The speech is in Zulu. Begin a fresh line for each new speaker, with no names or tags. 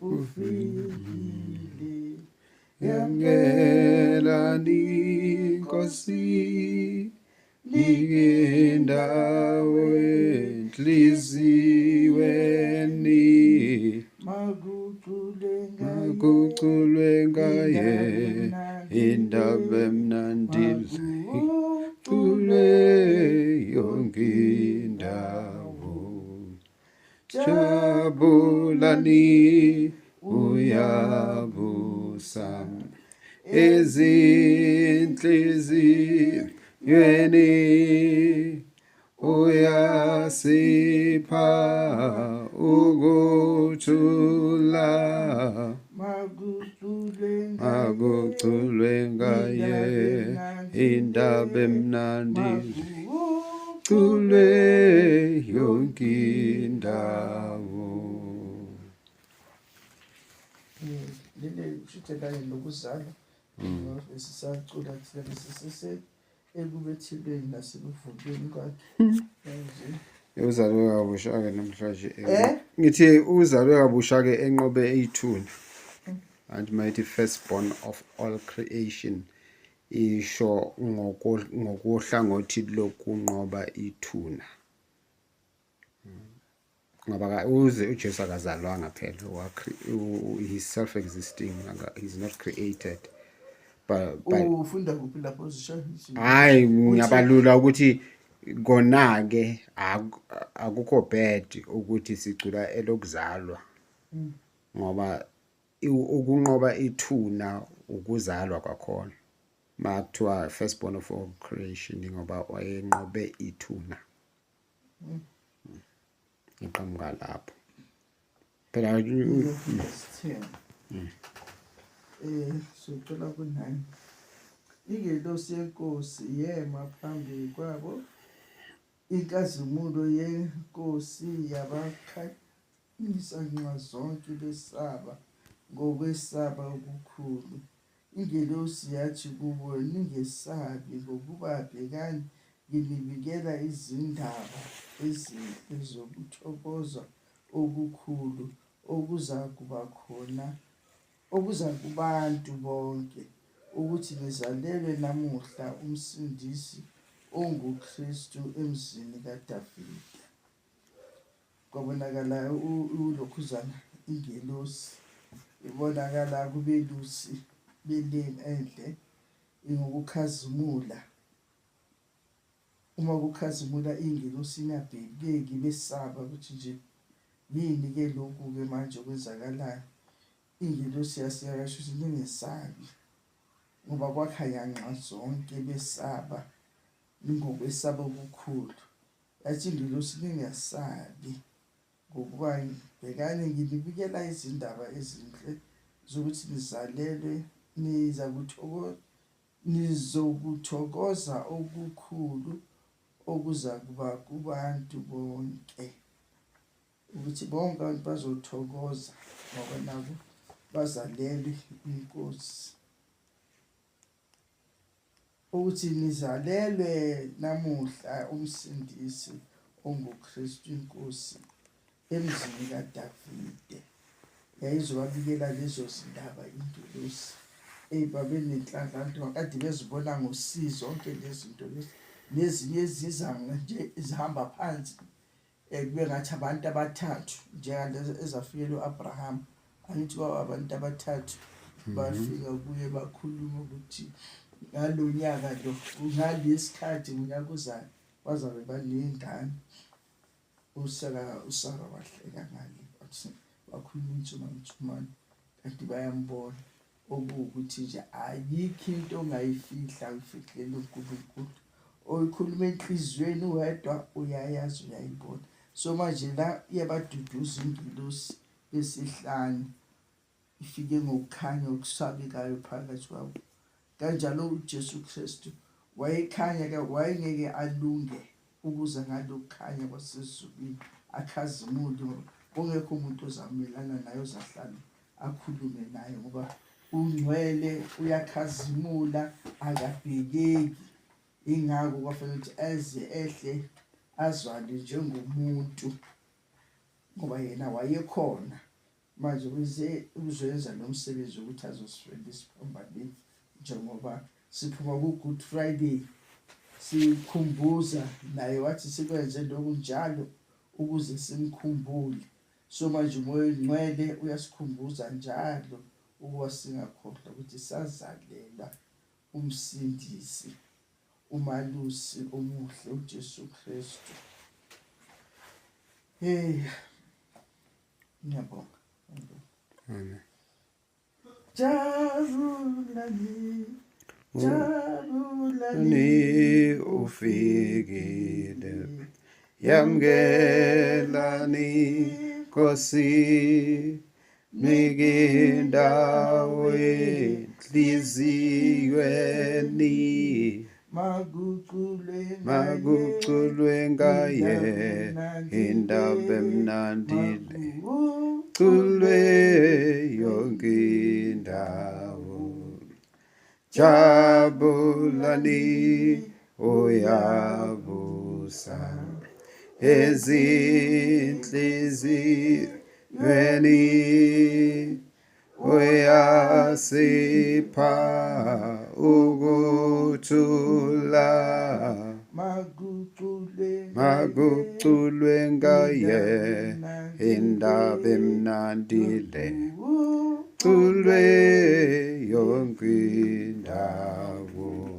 ufikile yamkela Nkosi likindawo enhliziweni makuculwe ngaye indaba emnandi makuculwe yonke indawo jabulani uyabusa ezinhliziyweni uyasipha ukuthula makuculwe ngaye indaba emnandi makuculwe yonke indawo.
Lele kushuthi kanye nokuzalwa esisacula thina sisese ekubethilweni nasekuvukeni kwakhe
uzalwe kabusha-ke namhlanje ngithi uzalwe kabusha-ke enqobe ithuna and mighty firstborn of all creation isho ngokuhlangothi lokunqoba ithuna ngoba uJesu akazalwanga phela he's self-existing, he's not created but
ufunda kuphi lapho
hayi ngiyabalula ukuthi kona-ke akukho bad ukuthi sicula elokuzalwa ngoba ukunqoba ithuna ukuzalwa kwakhona makuthiwa firstborn of all creation ngoba wayenqobe ithuna iqhamuka lapho phela
sicela ku9 ingelosi yenkosi yema phambi kwabo inkazimulo yenkosi yabakhanyisa nxa zonke besaba ngokwesaba okukhulu ingelosi yathi kubo ningesabi ngokuba bhekani ngilibikela izindaba ezinhle zokuthokoza okukhulu okuza kubantu bonke ukuthi ngizalelwe namuhla umsindisi onguKristu emzini kaDavida. Kwabonakala ulokhuzana ingelosi ibonakala kubelusi beleni enhle ngokukhazimula. Uma kukhazimula ingelosi ingabhekeki besaba ukuthi nje yini ke lokhu ke manje okwenzakalayo. Ingelosi yasiyasho ukuthi ningesabi ngoba kwakhanya nxa zonke besaba ngokwesaba okukhulu. Yathi ingelosi ningesabi ngokuba bhekani ngilibikela izindaba ezinhle zokuthi nizalelwe nizokuthokoza okukhulu okuza kuba kubantu bonke ukuthi bonke abantu bazothokoza ngoba nabo bazalelwe inkosi ukuthi nizalelwe namuhla umsindisi onguKristu inkosi emzini kaDavide. Yayizobabikela lezo zindaba ingelosi babenenhlanhla kade bezibona ngosizo zonke lezi zinto nezinye eziza nje izihamba phansi kube ngathi abantu abathathu njengalezi ezafikela uAbraham angithi abantu abathathu bafika kuye bakhuluma ukuthi ngalonyaka lo ngalesikhathi unyaka uzayo bazabe banengane. Usara wahleka ngale bathi bakhuluma intshumayelo kanti bayambona okuwukuthi nje ayikho into ongayifihla uyifihlele uNkulunkulu oyikhuluma enhlizweni wedwa uyayazi uyayibona. So manje la iyabaduduza ingelosi esihlanu ifike ngokukhanya okusabekayo phakathi kwabo. Kanjalo uJesu Kristu wayekhanya ke wayengeke alunge ukuze ngalokukhanya kwasezulwini akhazimule kungekho umuntu ozamelana naye ozahlala akhulume naye ngoba ungcwele uyakhazimula akabhekeki. Ingakho kwafanele ukuthi eze ehle azwale njengomuntu ngoba yena wayekhona manje uzoyenza nomsebenzi ukuthi azosifela isiphambanisi njengoba siphuma ku-Good Friday sikhumbuza naye wathi sikwenze lokhu njalo ukuze simkhumbule. So manje umoya ongcwele uyasikhumbuza njalo ukuba singakhohlwa ukuthi sazalela umsindisi, umalusi omuhle uJesu Kristu. Ngiyabonga.
Amen.
Jabulani, jabulani
Ni ufikile, yamgelani Nkosi, mikindawo enhliziyweni, makuculwe ngaye indaba emnandile, culwe yonke indawo. Jabulani uyabusa ezinhliziyweni, uyasipha ukuthula, makuculwe ngaye indaba emnandile, culwe yonke indawo.